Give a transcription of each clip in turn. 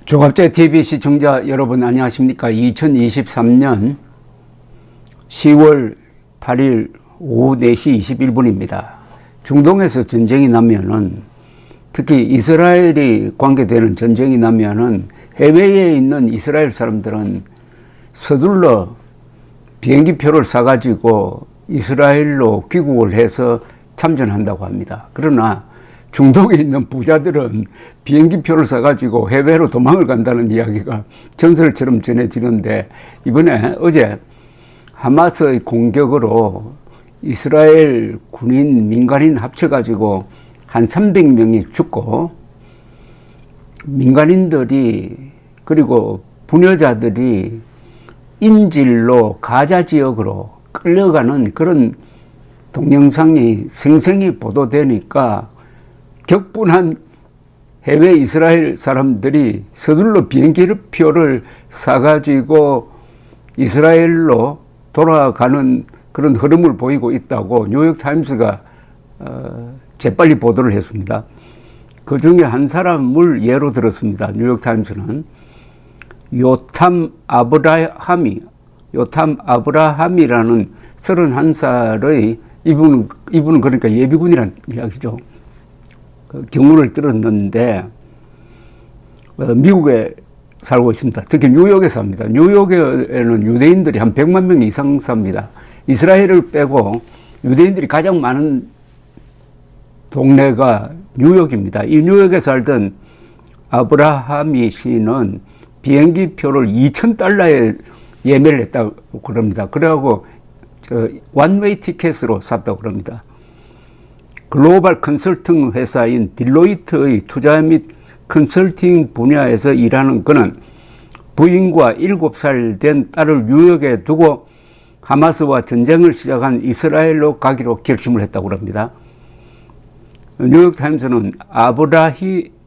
조갑제 TV 시청자 여러분 안녕하십니까? 2023년 10월 8일 오후 4시 21분입니다. 중동에서 전쟁이 나면은, 특히 이스라엘이 관계되는 전쟁이 나면은 해외에 있는 이스라엘 사람들은 서둘러 비행기표를 사가지고 이스라엘로 귀국을 해서 참전한다고 합니다. 그러나 중동에 있는 부자들은 비행기표를 사가지고 해외로 도망을 간다는 이야기가 전설처럼 전해지는데, 이번에 어제 하마스의 공격으로 이스라엘 군인, 민간인 합쳐가지고 한 300명이 죽고, 민간인들이 그리고 부녀자들이 인질로 가자 지역으로 끌려가는 그런 동영상이 생생히 보도되니까 격분한 해외 이스라엘 사람들이 서둘러 비행기표를 사가지고 이스라엘로 돌아가는 그런 흐름을 보이고 있다고 뉴욕타임스가 재빨리 보도를 했습니다. 그 중에 한 사람을 예로 들었습니다. 뉴욕타임스는 요탐 아브라함이라는 31살의 이분은 그러니까 예비군이란 이야기죠. 그 경문을 들었는데 미국에 살고 있습니다. 특히 뉴욕에 삽니다. 뉴욕에는 유대인들이 한 100만 명 이상 삽니다. 이스라엘을 빼고 유대인들이 가장 많은 동네가 뉴욕입니다. 이 뉴욕에 살던 아브라함이 씨는 비행기 표를 $2,000에 예매를 했다고 그럽니다. 그래갖고 원웨이 티켓으로 샀다고 그럽니다. 글로벌 컨설팅 회사인 딜로이트의 투자 및 컨설팅 분야에서 일하는 그는 부인과 7살 된 딸을 뉴욕에 두고 하마스와 전쟁을 시작한 이스라엘로 가기로 결심을 했다고 합니다. 뉴욕타임스는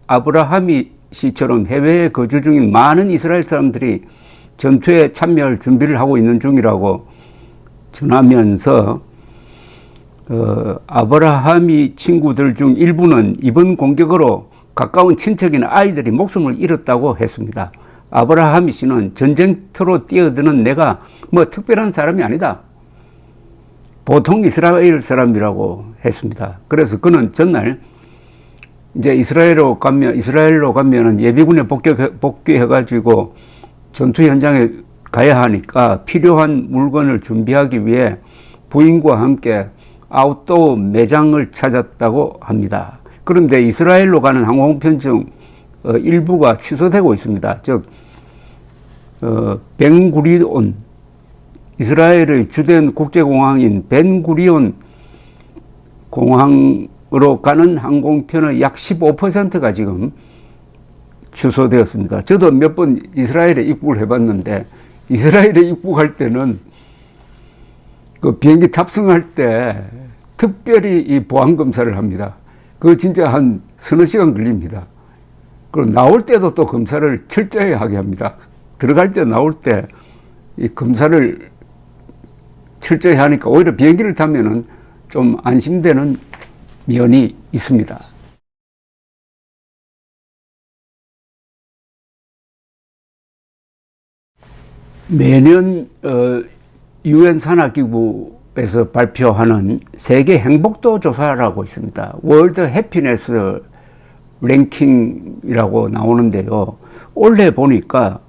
아브라함이 씨처럼 해외에 거주 중인 많은 이스라엘 사람들이 전투에 참여할 준비를 하고 있는 중이라고 전하면서 아브라함이 친구들 중 일부는 이번 공격으로 가까운 친척이나 아이들이 목숨을 잃었다고 했습니다. 아브라함이 씨는 전쟁터로 뛰어드는 내가 뭐 특별한 사람이 아니다, 보통 이스라엘 사람이라고 했습니다. 그래서 그는 전날 이제 이스라엘로 가면은 예비군에 복귀해가지고 전투 현장에 가야 하니까 필요한 물건을 준비하기 위해 부인과 함께 아웃도어 매장을 찾았다고 합니다. 그런데 이스라엘로 가는 항공편 중 일부가 취소되고 있습니다. 즉, 벤구리온, 이스라엘의 주된 국제공항인 벤구리온 공항으로 가는 항공편의 약 15%가 지금 취소되었습니다. 저도 몇 번 이스라엘에 입국을 해봤는데, 이스라엘에 입국할 때는 그 비행기 탑승할 때 특별히 이 보안검사를 합니다. 그거 진짜 한 서너 시간 걸립니다. 그리고 나올 때도 또 검사를 철저히 하게 합니다. 들어갈 때 나올 때 이 검사를 철저히 하니까 오히려 비행기를 타면은 좀 안심되는 면이 있습니다. 매년 UN 산하기구에서 발표하는 세계 행복도 조사라고 있습니다. 월드 해피니스 랭킹이라고 나오는데요. 올해 보니까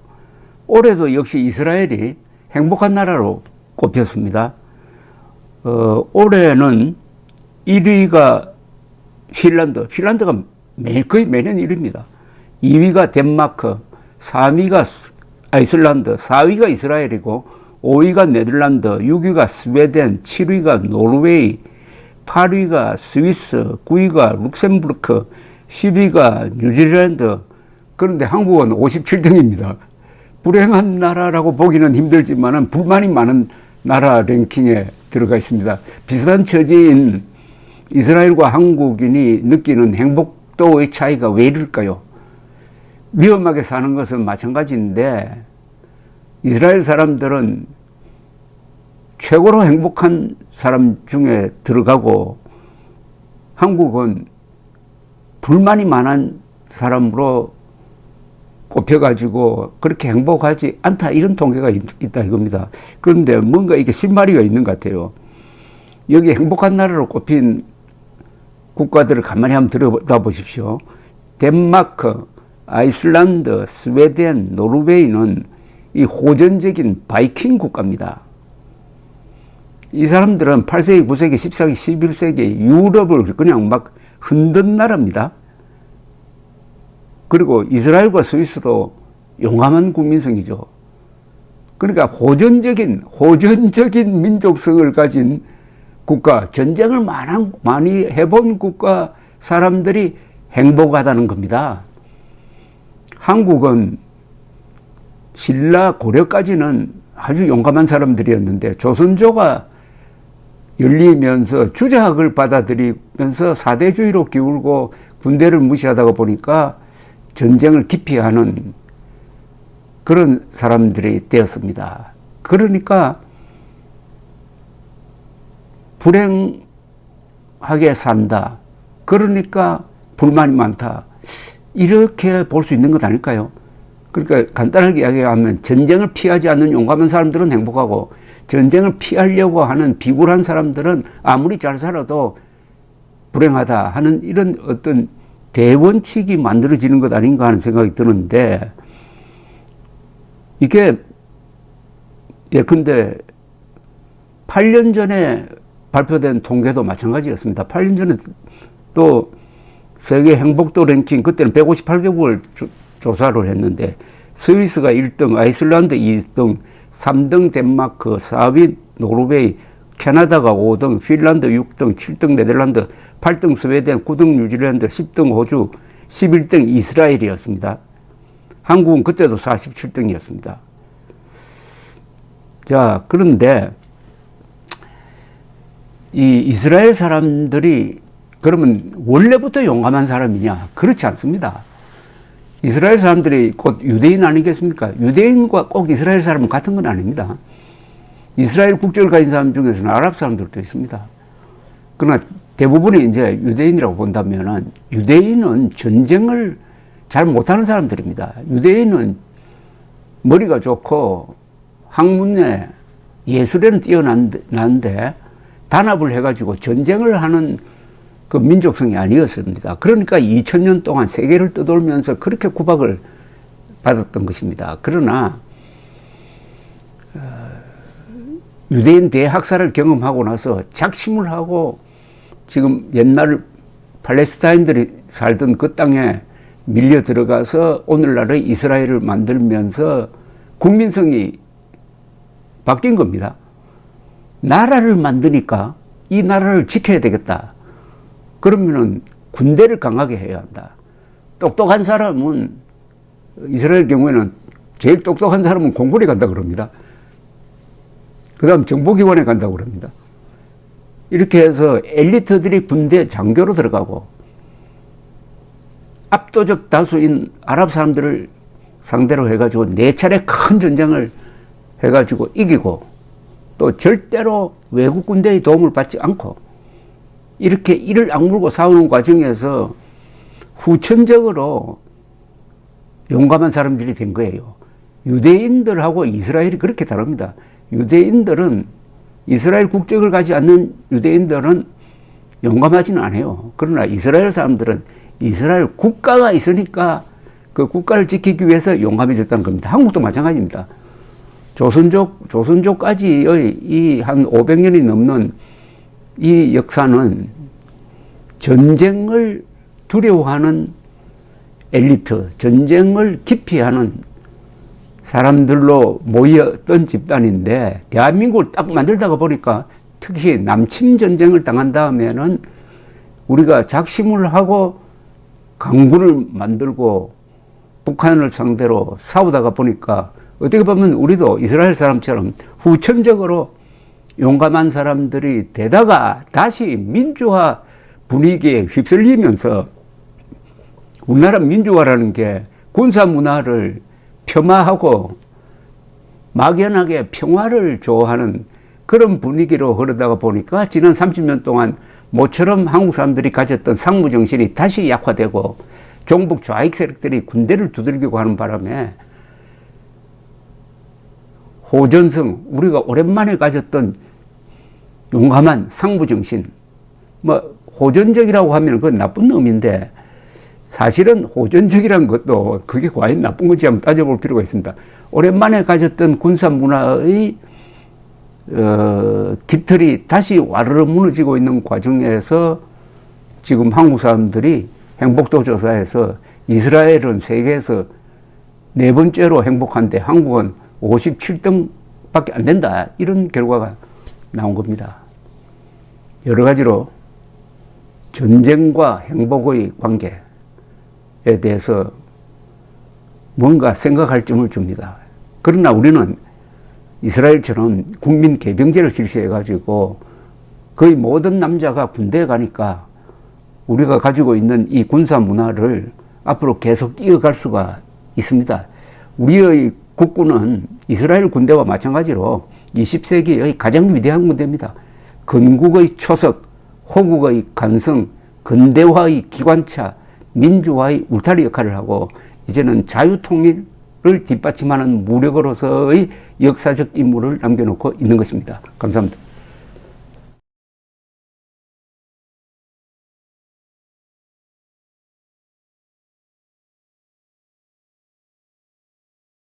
올해도 역시 이스라엘이 행복한 나라로 꼽혔습니다. 올해는 1위가 핀란드가 거의 매년 1위입니다. 2위가 덴마크, 3위가 아이슬란드, 4위가 이스라엘이고 5위가 네덜란드, 6위가 스웨덴, 7위가 노르웨이, 8위가 스위스, 9위가 룩셈부르크, 10위가 뉴질랜드. 그런데 한국은 57등입니다. 불행한 나라라고 보기는 힘들지만 불만이 많은 나라 랭킹에 들어가 있습니다. 비슷한 처지인 이스라엘과 한국인이 느끼는 행복도의 차이가 왜 이럴까요? 위험하게 사는 것은 마찬가지인데, 이스라엘 사람들은 최고로 행복한 사람 중에 들어가고, 한국은 불만이 많은 사람으로 꼽혀가지고 그렇게 행복하지 않다 이런 통계가 있다 이겁니다. 그런데 뭔가 이게 실마리가 있는 것 같아요. 여기 행복한 나라로 꼽힌 국가들을 가만히 한번 들여다보십시오. 덴마크, 아이슬란드, 스웨덴, 노르웨이는 이 호전적인 바이킹 국가입니다. 이 사람들은 8세기, 9세기, 14세기, 11세기 유럽을 그냥 막 흔든 나라입니다. 그리고 이스라엘과 스위스도 용감한 국민성이죠. 그러니까 호전적인 민족성을 가진 국가, 전쟁을 많이 해본 국가 사람들이 행복하다는 겁니다. 한국은 신라 고려까지는 아주 용감한 사람들이었는데 조선조가 열리면서 주자학을 받아들이면서 사대주의로 기울고 군대를 무시하다가 보니까 전쟁을 기피하는 그런 사람들이 되었습니다. 그러니까 불행하게 산다. 그러니까 불만이 많다. 이렇게 볼 수 있는 것 아닐까요? 그러니까 간단하게 이야기하면 전쟁을 피하지 않는 용감한 사람들은 행복하고 전쟁을 피하려고 하는 비굴한 사람들은 아무리 잘 살아도 불행하다 하는 이런 어떤 대원칙이 만들어지는 것 아닌가 하는 생각이 드는데, 이게 예컨대 8년 전에 발표된 통계도 마찬가지였습니다. 8년 전에 또 세계 행복도 랭킹, 그때는 158개국을 조사를 했는데 스위스가 1등, 아이슬란드 2등, 3등 덴마크, 4위 노르웨이, 캐나다가 5등, 핀란드 6등, 7등 네덜란드, 8등 스웨덴, 9등 뉴질랜드, 10등 호주, 11등 이스라엘이었습니다. 한국은 그때도 47등이었습니다. 자, 그런데 이 이스라엘 사람들이 그러면 원래부터 용감한 사람이냐? 그렇지 않습니다. 이스라엘 사람들이 곧 유대인 아니겠습니까? 유대인과 꼭 이스라엘 사람은 같은 건 아닙니다. 이스라엘 국적을 가진 사람 중에서는 아랍 사람들도 있습니다. 그러나 대부분이 이제 유대인이라고 본다면은 유대인은 전쟁을 잘 못하는 사람들입니다. 유대인은 머리가 좋고 학문에 예술에는 뛰어난데 단합을 해가지고 전쟁을 하는 그 민족성이 아니었습니다. 그러니까 2000년 동안 세계를 떠돌면서 그렇게 구박을 받았던 것입니다. 그러나 유대인 대학살을 경험하고 나서 작심을 하고 지금 옛날 팔레스타인들이 살던 그 땅에 밀려 들어가서 오늘날의 이스라엘을 만들면서 국민성이 바뀐 겁니다. 나라를 만드니까 이 나라를 지켜야 되겠다. 그러면은 군대를 강하게 해야 한다. 똑똑한 사람은, 이스라엘 경우에는 제일 똑똑한 사람은 공군에 간다 그럽니다. 그 다음 정보기관에 간다고 그럽니다. 이렇게 해서 엘리트들이 군대 장교로 들어가고 압도적 다수인 아랍 사람들을 상대로 해가지고 4차례 큰 전쟁을 해가지고 이기고 또 절대로 외국 군대의 도움을 받지 않고 이렇게 이를 악물고 싸우는 과정에서 후천적으로 용감한 사람들이 된 거예요. 유대인들하고 이스라엘이 그렇게 다릅니다. 유대인들은 이스라엘 국적을 가지지 않는 유대인들은 용감하지는 않아요. 그러나 이스라엘 사람들은 이스라엘 국가가 있으니까 그 국가를 지키기 위해서 용감해졌다는 겁니다. 한국도 마찬가지입니다. 조선조까지의 이 한 500년이 넘는 이 역사는 전쟁을 두려워하는 엘리트, 전쟁을 기피하는 사람들로 모였던 집단인데, 대한민국을 딱 만들다가 보니까 특히 남침 전쟁을 당한 다음에는 우리가 작심을 하고 강군을 만들고 북한을 상대로 싸우다가 보니까 어떻게 보면 우리도 이스라엘 사람처럼 후천적으로 용감한 사람들이 되다가 다시 민주화 분위기에 휩쓸리면서, 우리나라 민주화라는 게 군사 문화를 폄하하고 막연하게 평화를 좋아하는 그런 분위기로 흐르다가 보니까 지난 30년 동안 모처럼 한국 사람들이 가졌던 상무정신이 다시 약화되고 종북 좌익 세력들이 군대를 두들기고 하는 바람에 호전성, 우리가 오랜만에 가졌던 용감한 상부정신, 뭐 호전적이라고 하면 그건 나쁜 놈인데 사실은 호전적이라는 것도 그게 과연 나쁜 건지 한번 따져볼 필요가 있습니다. 오랜만에 가졌던 군사 문화의 깃털이 다시 와르르 무너지고 있는 과정에서 지금 한국 사람들이 행복도 조사에서 이스라엘은 세계에서 4번째로 행복한데 한국은 57등밖에 안 된다. 이런 결과가 나온 겁니다. 여러 가지로 전쟁과 행복의 관계에 대해서 뭔가 생각할 점을 줍니다. 그러나 우리는 이스라엘처럼 국민 개병제를 실시해가지고 거의 모든 남자가 군대에 가니까 우리가 가지고 있는 이 군사 문화를 앞으로 계속 이어갈 수가 있습니다. 우리의 국군은 이스라엘 군대와 마찬가지로 20세기의 가장 위대한 군대입니다. 건국의 초석, 호국의 간성, 근대화의 기관차, 민주화의 울타리 역할을 하고 이제는 자유통일을 뒷받침하는 무력으로서의 역사적 임무를 남겨놓고 있는 것입니다. 감사합니다.